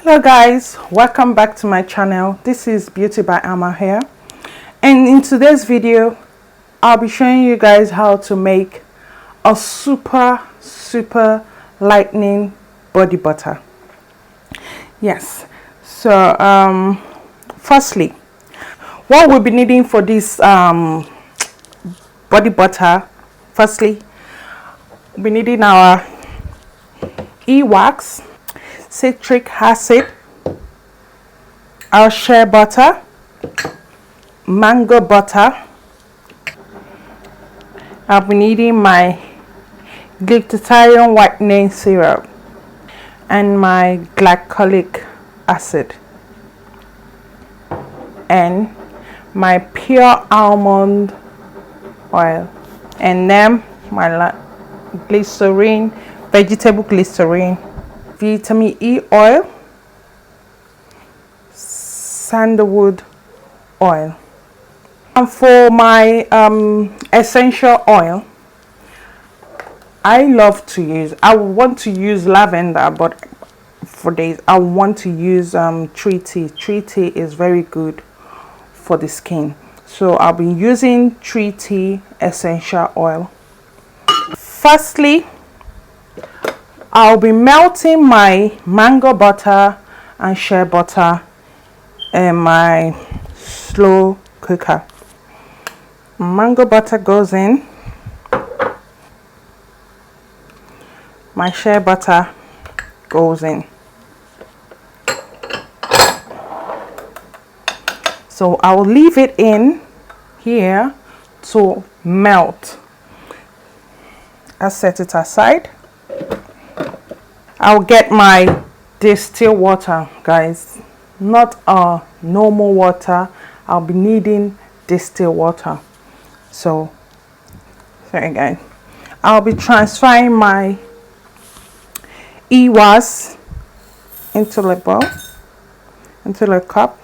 Hello guys, welcome back to my channel. This is Beauty by Almond here, and in today's video I'll be showing you guys how to make a super lightening body butter. Yes, so firstly, what we'll be needing for this body butter, firstly we'll be needing our wax, citric acid, our shea butter, mango butter. I'll be needing my glutathione whitening serum and my glycolic acid and my pure almond oil, and then my glycerin, vegetable glycerin, vitamin E oil, sandalwood oil. And for my essential oil, I want to use lavender, but for this I want to use tree tea. Tree tea is very good for the skin, so I'll be using tree tea essential oil. Firstly, I'll be melting my mango butter and shea butter in my slow cooker. Mango butter goes in, my shea butter goes in. So I'll leave it in here to melt. I'll set it aside. I'll get my distilled water, guys, not normal water. I'll be needing distilled water. So again, I'll be transferring my wax into a bowl, into a cup,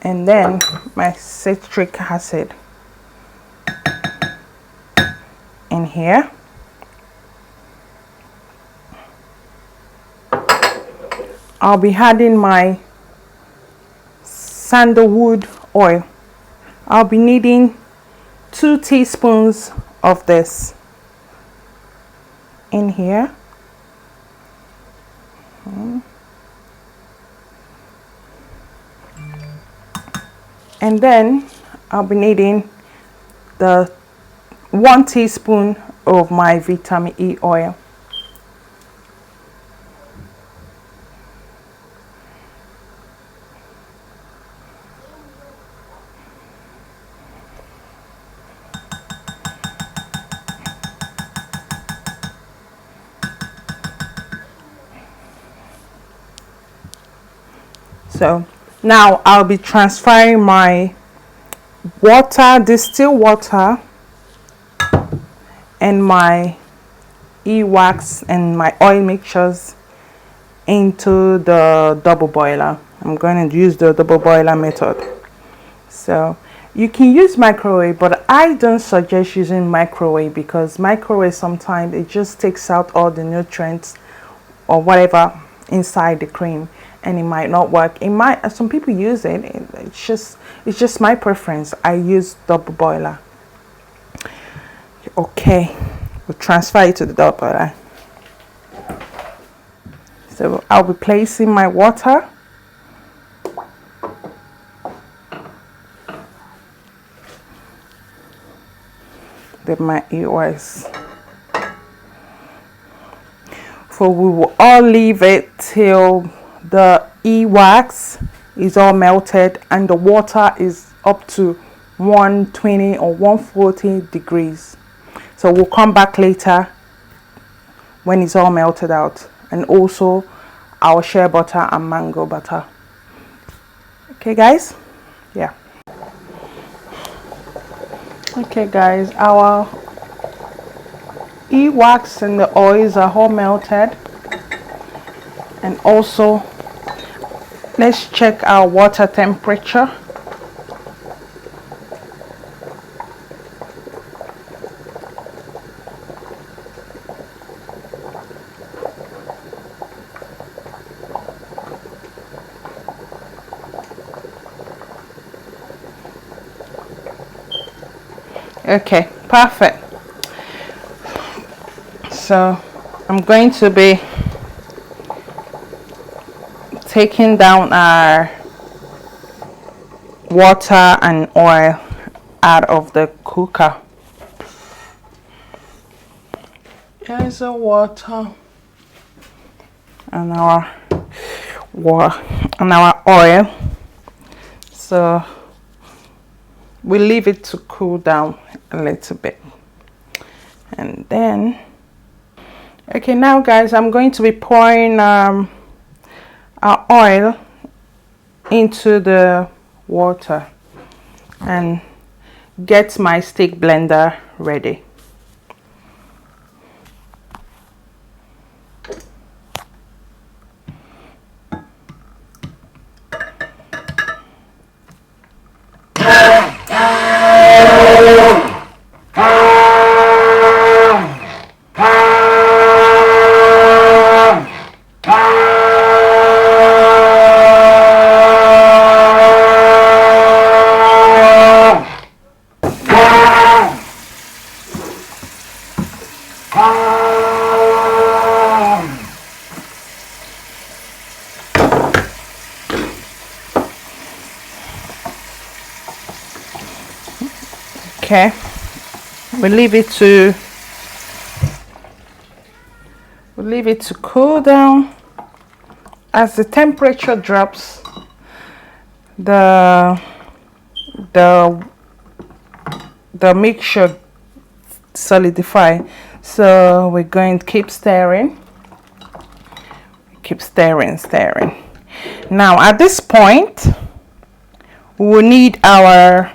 and then my citric acid in here. I'll be adding my sandalwood oil. I'll be needing 2 teaspoons of this in here. And then I'll be needing the 1 teaspoon of my vitamin E oil. So now I'll be transferring my water, distilled water, and my wax and my oil mixtures into the double boiler. I'm going to use the double boiler method. So you can use microwave, but I don't suggest using microwave because microwave sometimes it just takes out all the nutrients or whatever inside the cream, and it might not work. It might, some people use it. It's just my preference. I use double boiler. Okay, we'll transfer it to the double boiler. So I'll be placing my water, with my wax. So we will all leave it till the wax is all melted and the water is up to 120 or 140 degrees. So we'll come back later when it's all melted out, and also our shea butter and mango butter. Okay guys, yeah. Okay guys, our wax and the oils are all melted, and also let's check our water temperature. Okay, perfect. So I'm going to be taking down our water and oil out of the cooker. Here's the water and our oil. So we leave it to cool down a little bit, and then okay, now guys, I'm going to be pouring our oil into the water and get my stick blender ready. Okay, we leave it to cool down. As the temperature drops, the mixture solidify. So we're going to keep stirring. Stirring. Now at this point, we will need our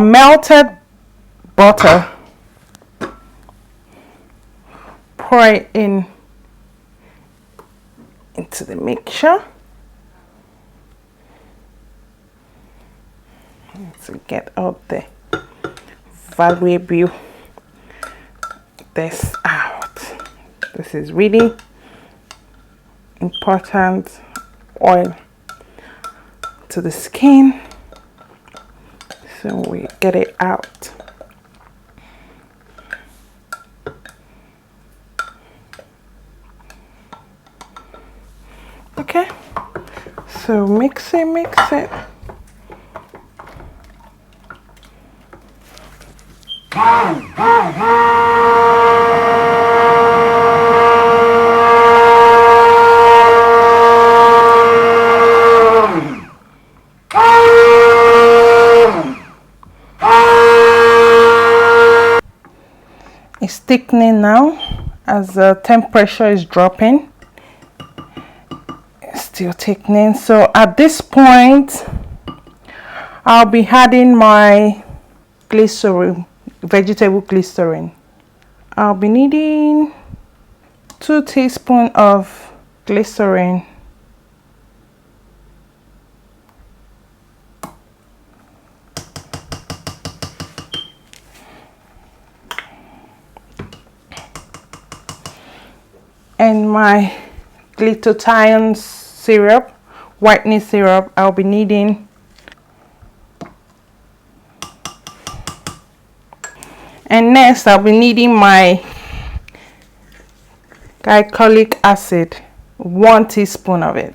melted butter. Pour it into the mixture to get out the valuable this out. This is really important. Oil to the skin, so we get it out. Okay, so mix it. It's thickening now as the temperature is dropping. It's still thickening. So at this point, I'll be adding my glycerin, vegetable glycerin. I'll be needing 2 teaspoons of glycerin. And my glutathione syrup, whitening syrup, I'll be needing and next I'll be needing my glycolic acid, 1 teaspoon of it.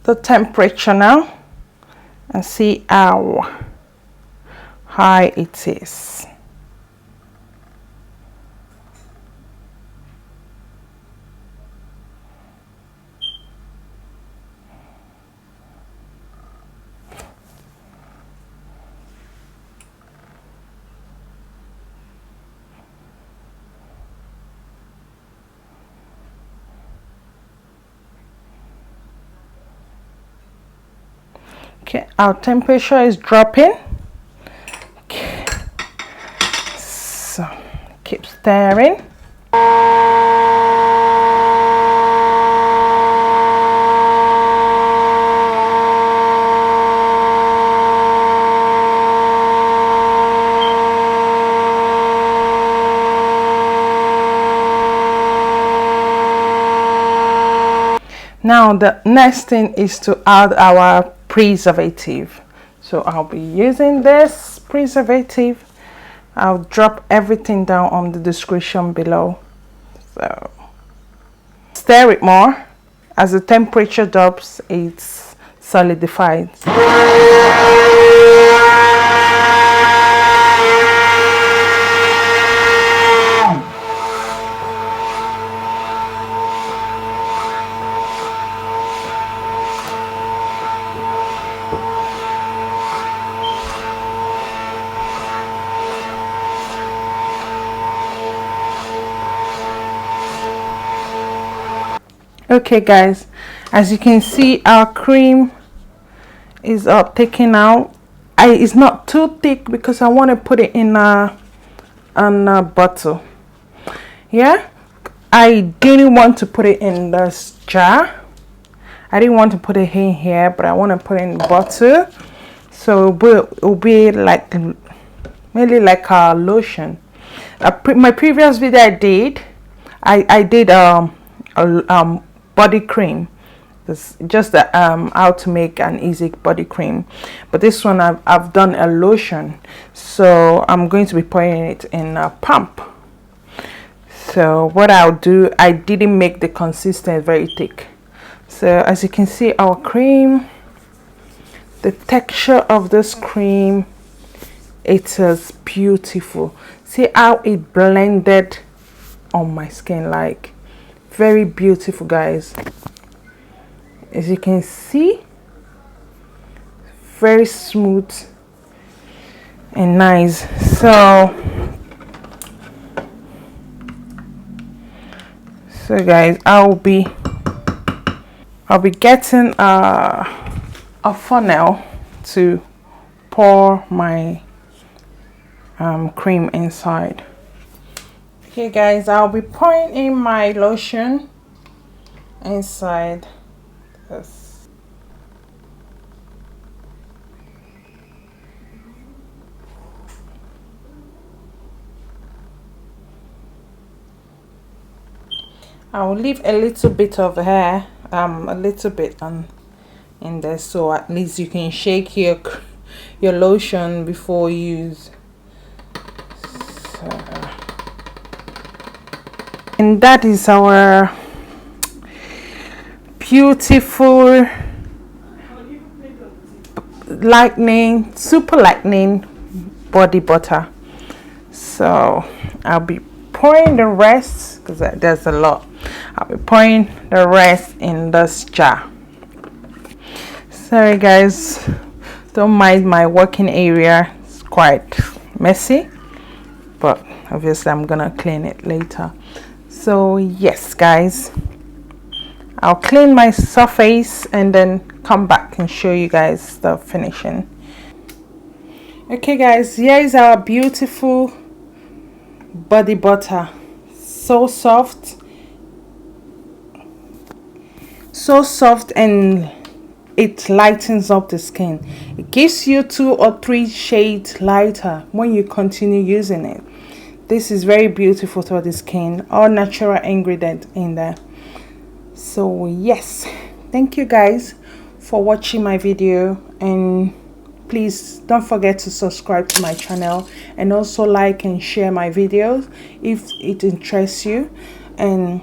The temperature now and see how high it is. Okay, our temperature is dropping. Okay. So stirring. Now the next thing is to add our preservative. So I'll be using this preservative. I'll drop everything down on the description below. So stir it more. As the temperature drops, it's solidified. Okay guys, as you can see, our cream is taken out. It's not too thick because I want to put it in a bottle. Yeah, I didn't want to put it in this jar. I didn't want to put it in here, but I want to put it in the bottle, so it'll be like mainly like a lotion. My previous video I did body cream. This just how to make an easy body cream, but this one I've done a lotion, so I'm going to be putting it in a pump. So what I'll do, I didn't make the consistency very thick. So as you can see, our cream, the texture of this cream, it is beautiful. See how it blended on my skin, like very beautiful guys. As you can see, very smooth and nice. So guys, I'll be getting a funnel to pour my cream inside. Okay guys, I'll be pouring in my lotion inside this. I'll leave a little bit of hair, a little bit in there, so at least you can shake your lotion before you use. And that is our beautiful lightening, super lightening body butter. So I'll be pouring the rest, because there's a lot. I'll be pouring the rest in this jar. Sorry guys, don't mind my working area, it's quite messy, but obviously I'm gonna clean it later. So yes guys, I'll clean my surface and then come back and show you guys the finishing. Okay guys, here is our beautiful body butter. So soft and it lightens up the skin. It gives you 2 or 3 shades lighter when you continue using it. This is very beautiful for the skin, all natural ingredient in there. So yes, thank you guys for watching my video, and please don't forget to subscribe to my channel and also like and share my videos if it interests you. And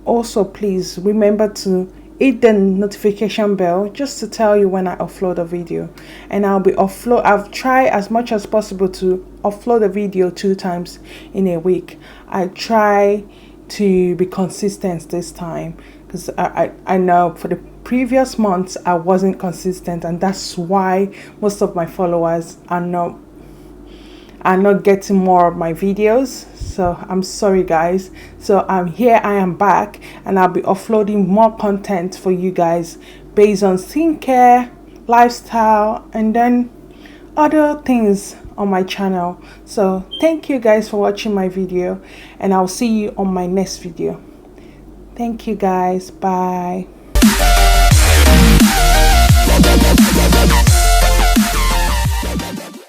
also please remember to hit the notification bell just to tell you when I upload a video. And I've tried as much as possible to upload a video 2 times in a week. I try to be consistent this time, because I know for the previous months I wasn't consistent, and that's why most of my followers are not getting more of my videos. So I'm sorry guys. So I am back, and I'll be uploading more content for you guys based on skincare, lifestyle, and then other things on my channel. So thank you guys for watching my video, and I'll see you on my next video. Thank you guys. Bye.